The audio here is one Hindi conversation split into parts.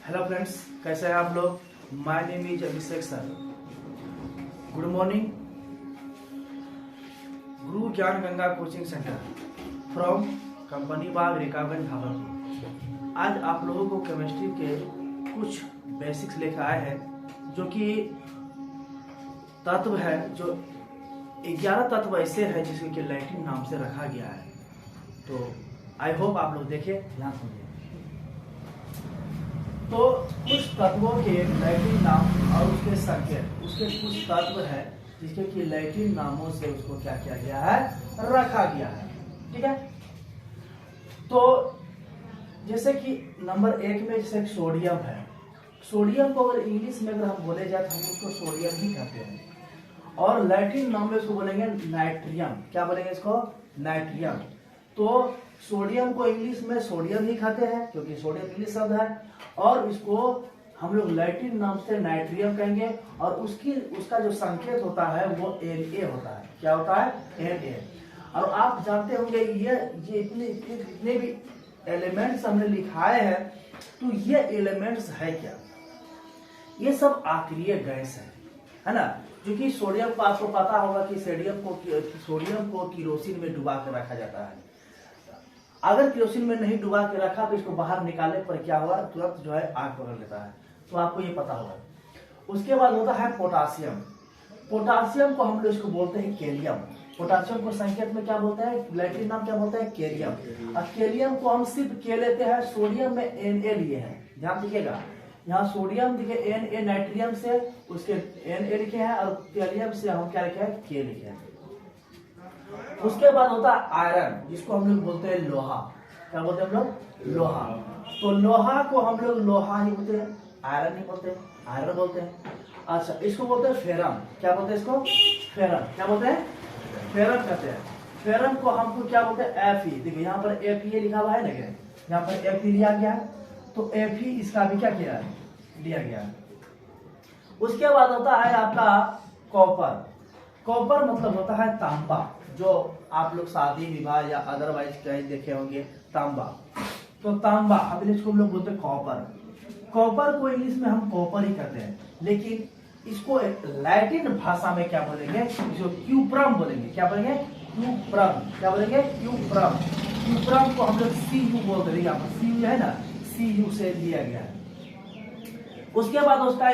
हेलो फ्रेंड्स, कैसे हैं आप लोग। My name is Abhishek sir. Good morning. Guru Gyan Ganga coaching centre from Company Bagh Rekaganj Bhagalpur. आज आप लोगों को केमिस्ट्री के कुछ बेसिक्स लेकर आए हैं, जो कि तत्व है, जो 11 तत्व ऐसे हैं जिसके कि लैटिन नाम से रखा गया है। तो आई होप आप लोग देखें, ध्यान सुनिए। तो कुछ तत्वों के लैटिन नाम और उसके संकेत, उसके कुछ तत्व है जिसके कि लैटिन नामों से उसको क्या किया गया है, रखा गया है। ठीक है। तो जैसे कि नंबर 1 में जैसे सोडियम है। सोडियम को अगर इंग्लिश में अगर हम बोले जाए तो हम उसको सोडियम ही कहते हैं, और लैटिन नाम में उसको बोलेंगे नाइट्रियम। क्या बोलेंगे इसको? नाइट्रियम। तो सोडियम को इंग्लिश में सोडियम ही कहते हैं क्योंकि सोडियम इंग्लिश शब्द है, और इसको हम लोग लैटिन नाम से नाइट्रियम कहेंगे। और उसका जो संकेत होता है वो Na होता है। क्या होता है? Na। और आप जानते होंगे ये इतने भी एलिमेंट्स हमने लिखाए हैं, तो ये एलिमेंट्स है क्या? ये सब आक्रिय गैस है ना। जो कि सोडियम को आपको पता होगा कि सोडियम को किरोसिन में डुबा कर रखा जाता है। अगर केरोसिन में नहीं डुबा के रखा तो इसको बाहर निकालने पर क्या हुआ, तुरंत जो है आग पकड़ लेता है। तो आपको ये पता होगा। उसके बाद होता है पोटासियम। पोटासियम को हम लोग इसको बोलते हैं केलियम। पोटासियम को संकेत में क्या बोलते हैं? लैटिन नाम क्या बोलते हैं? केलियम। और केलियम को हम सिर्फ के लेते हैं, सोडियम में Na लिए हैं। ध्यान दीजिएगा, यहाँ सोडियम लिखे Na नाइट्रियम से, उसके Na लिखे हैं, और केलियम से हम क्या लिखे हैं? के लिखे हैं। उसके बाद होता है आयरन, जिसको हम लोग बोलते हैं लोहा। क्या बोलते हैं हम लोग? लोहा। तो लोहा को हम लोग लोहा ही बोलते हैं, आयरन नहीं बोलते, आयरन बोलते हैं। अच्छा, इसको बोलते हैं फेरम। क्या बोलते हैं इसको? फेरम। क्या बोलते हैं? फेरम कहते हैं। फेरम को हमको क्या बोलते हैं? Fe। देखिए यहाँ पर Fe लिखा हुआ है ना, यहाँ पर Fe लिया गया है, तो Fe इसका भी क्या किया है? लिया गया है। उसके बाद होता है आपका कॉपर। कॉपर मतलब होता है तांबा, जो आप लोग शादी विवाह या अदरवाइज कहीं देखे होंगे, तांबा। तो तांबा, अभी इसको हम लोग बोलते हैं कॉपर। कॉपर को इंग्लिश में हम कॉपर ही कहते हैं, लेकिन इसको लैटिन भाषा में क्या बोलेंगे? इसको क्यूप्रम बोलेंगे। क्या बोलेंगे? क्यूप्रम। क्या बोलेंगे? क्यूप्रम। क्यूप्रम को हम लोग Cu बोलते हैं। यहाँ पर Cu है ना, Cu से लिया गया है। उसके बाद उसका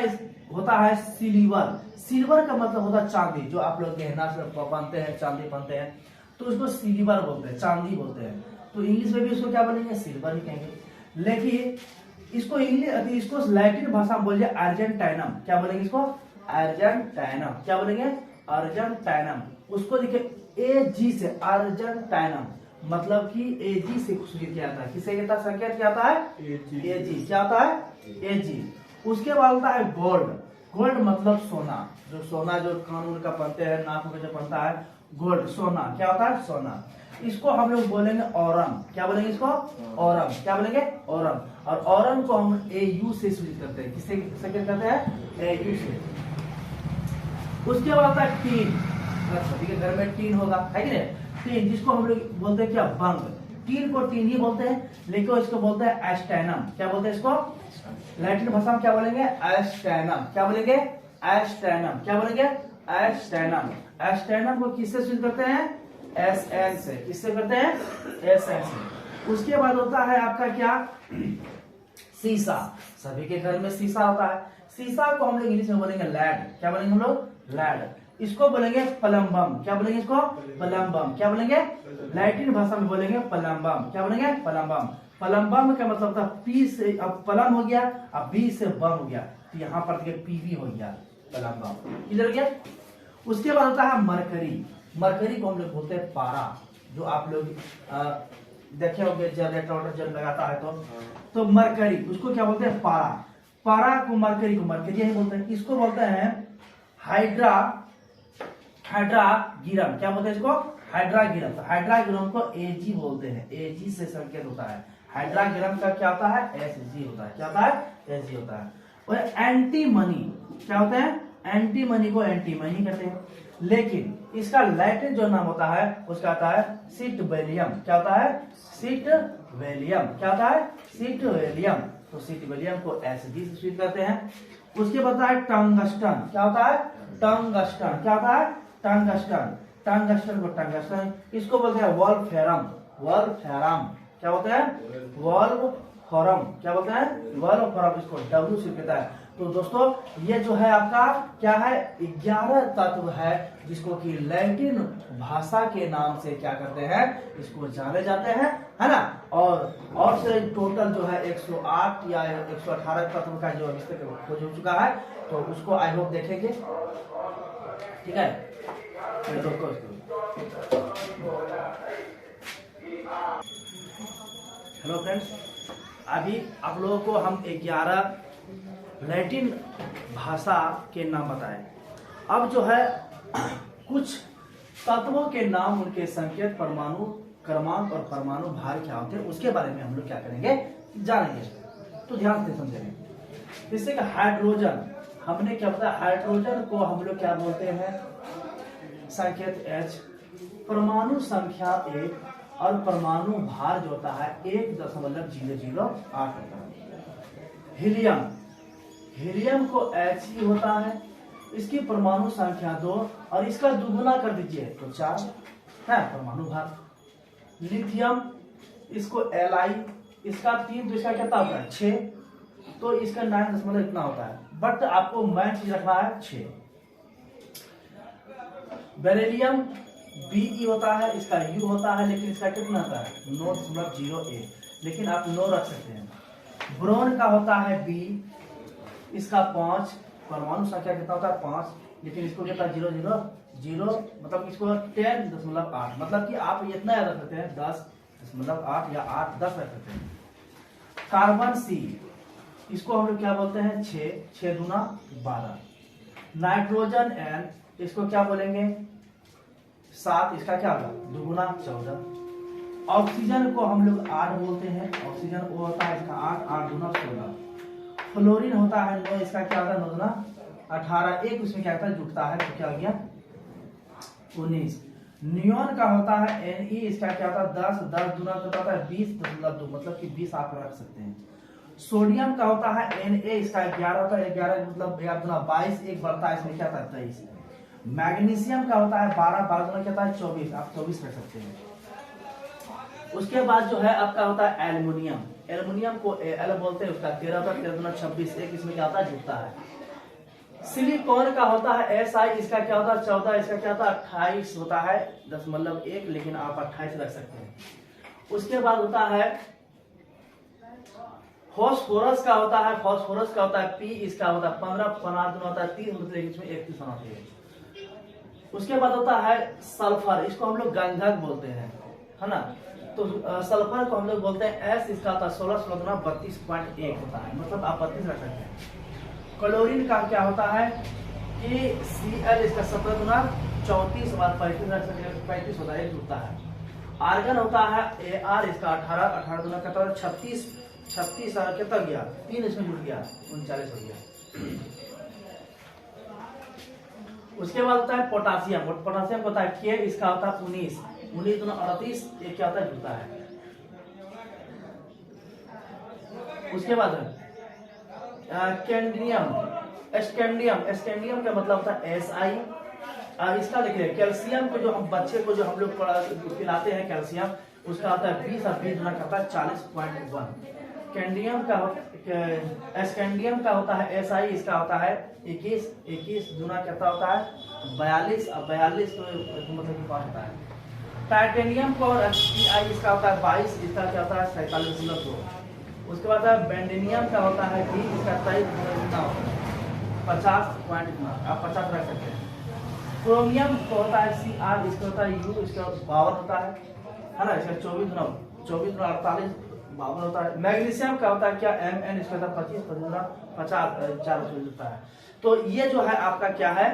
होता है सिल्वर। सिल्वर का मतलब होता है चांदी, जो आप लोग गहना से पहनते हैं, चांदी पहनते हैं, तो उसको सिल्वर बोलते हैं, चांदी बोलते हैं। तो इंग्लिश में भी उसको क्या बोलेंगे? सिल्वर ही कहेंगे। लेकिन इसको लैटिन भाषा में बोलिए अर्जेंटाइनम। क्या बोलेंगे इसको? अर्जेंटाइनम। क्या बोलेंगे? अर्जेंटाइनम। उसको देखिए Ag से, अर्जेंटाइनम मतलब कि Ag से शुरू किया था। किसे कहता है? संकेत क्या आता है? Ag। क्या आता है? Ag। उसके बाद होता है गोल्ड। गोल्ड मतलब सोना, जो कान का पहनते हैं, नाक में जो पहनता है, गोल्ड, सोना। क्या होता है? सोना। इसको हम लोग बोलेंगे औरम। क्या बोलेंगे इसको? औरम। क्या बोलेंगे? औरम। और औरम को हम Au से शुरू करते हैं। किससे करते हैं? Au से। उसके बाद होता है टीन। अच्छा, ठीक है, घर में टीन होगा, है कि नहीं? टीन, जिसको हम लोग बोलते हैं क्या? बंग। टीन को टीन ही बोलते हैं, लेकिन इसको बोलते हैं एस्टेनम। क्या बोलते हैं इसको? लैटिन भाषा में क्या बोलेंगे? एस्टेनम। क्या बोलेंगे? एस्टेनम। क्या बोलेंगे? एस्टेनम। एस्टेनम को किससे शुरू करते हैं? Sn से। किससे करते हैं? Sn से। उसके बाद होता है आपका क्या? सीसा। सभी के घर में सीसा होता है। सीसा को हम लोग इंग्लिश में बोलेंगे लैड। क्या बोलेंगे हम लोग? लैड। इसको बोलेंगे प्लम्बम। क्या बोलेंगे इसको? प्लम्बम। क्या बोलेंगे? लैटिन भाषा में बोलेंगे प्लम्बम। क्या बोलेंगे? प्लम्बम। प्लम्बम का मतलब था पी से, अब प्लम हो गया, अब बी से बम हो गया, तो यहाँ पर पीवी हो गया, प्लम्बम। किधर गया? उसके बाद होता है मरकरी। मरकरी को हम लोग बोलते हैं पारा। जो आप लोग देखे होंगे, जनरेटर जब लगाता है तो मरकरी, उसको क्या बोलते हैं? पारा। पारा को मरकरी ही बोलते हैं। इसको बोलते हैं हाइड्रागिरम। क्या बोलते हैं इसको? हाइड्रागिरम। तो हाइड्रागिरम को Ag बोलते हैं, Ag से संकेत होता है। हाइड्रागिरम का क्या होता है? Hg होता है। क्या होता है? Hg होता है। और एंटीमनी क्या होता है? एंटीमनी को एंटीमनी कहते हैं, लेकिन इसका लैटिन जो नाम होता है उसका आता है सिट वेलियम। क्या होता है? सिट वेलियम। क्या होता है? सिट वेलियम। तो सिटिबेलियम को एसिडी से ट्रीट करते हैं। उसके बाद है टंगस्टन। क्या होता है? टंगस्टन। क्या होता है? टंगस्टन। टंगस्टन को टंगस्टन, इसको बोलते हैं वोल्फ्राम। वोल्फ्राम क्या बोलते हैं? वोल्फ्राम। क्या बोलते हैं? वोल्फ्राम। इसको डब्ल्यू से कहता है। तो दोस्तों ये जो है आपका क्या है? 11 तत्व है जिसको कि लैटिन भाषा के नाम से क्या करते हैं? इसको जाने जाते हैं, है ना। और से टोटल जो है 108 या 118 तत्व का जो अभी तक खोज हो चुका है, तो उसको आई होप देखेंगे, ठीक है। हेलो फ्रेंड्स, अभी आप लोगों को हम 11 लैटिन भाषा के नाम बताएं। अब जो है कुछ तत्वों के नाम, उनके संकेत, परमाणु क्रमांक और परमाणु भार क्या होते हैं, उसके बारे में हम लोग क्या करेंगे? जानेंगे। तो ध्यान से समझेंगे। जैसे कि हाइड्रोजन, हमने क्या बताया? हाइड्रोजन को हम लोग क्या बोलते हैं? संकेत H, परमाणु संख्या 1 और परमाणु भार जो होता है 1.008 होता है। हीलियम, हीलियम को H ही होता है, इसकी परमाणु संख्या 2 और इसका दुगुना कर दीजिए तो 4 है परमाणु भार। लिथियम, इसको Li, इसका 3 तो इसका कितना होता है? 6, तो इसका 9 इतना होता है, बट आपको मैच रखना है 6। बेरिलियम Be होता है, इसका U होता है, लेकिन इसका कितना होता है? 9.08, लेकिन आप 9 रख सकते हैं। ब्रोन का होता है B, इसका 5, परमाणु संख्या कितना होता है? 5, लेकिन इसको कितना? 0.000, मतलब इसको 10.8, मतलब कि आप इतना याद रख सकते हैं 10.8 या 8-10 रख सकते हैं। कार्बन C, इसको हम लोग क्या बोलते हैं? 6 दूना 12। नाइट्रोजन N, इसको क्या बोलेंगे? 7, इसका क्या होगा? दुगुना 14। ऑक्सीजन को हम लोग 8 बोलते हैं, ऑक्सीजन वो होता है इसका 8 दूना 16। फ्लोरीन होता है 9, इसका क्या होता है? 9 दूना 18, एक उसमें क्या होता है? जुटता है, तो क्या हो गया? 19। नियोन का होता है Ne, इसका क्या होता है? 10 दूना कितना होता है? 20.2, मतलब कि 20 आप रख सकते हैं। सोडियम का होता है Na, इसका 11 होता है, 11 मतलब 11 दूना 22, एक बढ़ता है, इसमें क्या होता है? 23। मैग्नीशियम का होता है 12 दूना क्या होता है? 24, आप 24 रख सकते हैं। उसके बाद जो है आपका होता है एल्युमिनियम। एल्युमिनियम को Al बोलते हैं, उसका 13 होता है, 13 दूना 26, एक इसमें क्या होता है? जुटता है। सिलिकॉन का होता है Si, इसका क्या होता है? 14, इसका क्या होता है? 28 होता है, 10.1, लेकिन आप 28 रख सकते हैं। उसके बाद होता है फास्फोरस का होता है, फास्फोरस का होता है P, इसका होता है 15 दूना होता है 30, मतलब इसमें 31 होना चाहिए। उसके बाद होता है सल्फर, इसको हम लोग गंधक बोलते हैं, है ना। तो सल्फर को हम लोग बोलते हैं S, इसका होता है 16 दूना 32.1 होता है, मतलब आप 32 रख सकते हैं। क्लोरीन का क्या होता है कि Cl, इसका 17 दूना 34 और 35 रख सकते हैं, 35 होता है, जुटता है। आर्गन होता है Ar, इसका 18 दूना कितना होता है? 36 और कितना गया? 3 इसमें जुट गया, 39 हो गया। उसके बाद होता है पोटासियम। पोटासियम होता है K, इसका होता है 19 दूना 38, ये क्या होता है? जुटता है। उसके बाद कैंडियम, स्कैंडियम का मतलब होता है Si। इसका देखिए कैल्शियम को जो हम बच्चे को जो हम लोग पिलाते हैं कैल्शियम, उसका होता है 20 और 20 दूना करता है 40.1। स्कैंडियम का होता है Si, इसका होता है 21 दूना कितना होता है? 42 और 42 तो मतलब कि 5 होता है। टाइटेनियम को Ti, इसका होता है 22, इसका क्या होता है? 47.2। उसके बाद बेंडेनियम का होता है 20, इसका 50.9, आप 50 रख सकते हैं। क्रोमियम को होता है Cr, इसका होता है U, इसका 52 होता है ना, इसका 24 दूना 48, 52 होता है। मैग्नीशियम का होता है क्या? Mn, इसका होता है 25 दूना 50, 4 होता है। तो ये जो है आपका क्या है?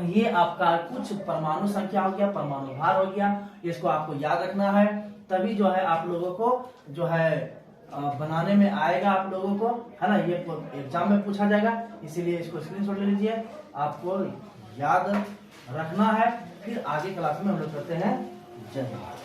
ये आपका कुछ परमाणु संख्या हो गया, परमाणु भार हो गया, इसको आपको याद रखना है, तभी जो है आप लोगों को जो है बनाने में आएगा आप लोगों को, है ना। ये एग्जाम में पूछा जाएगा, इसीलिए इसको स्क्रीनशॉट ले लीजिए, आपको याद रखना है। फिर आगे क्लास में हम लोग करते हैं। जय हिंद।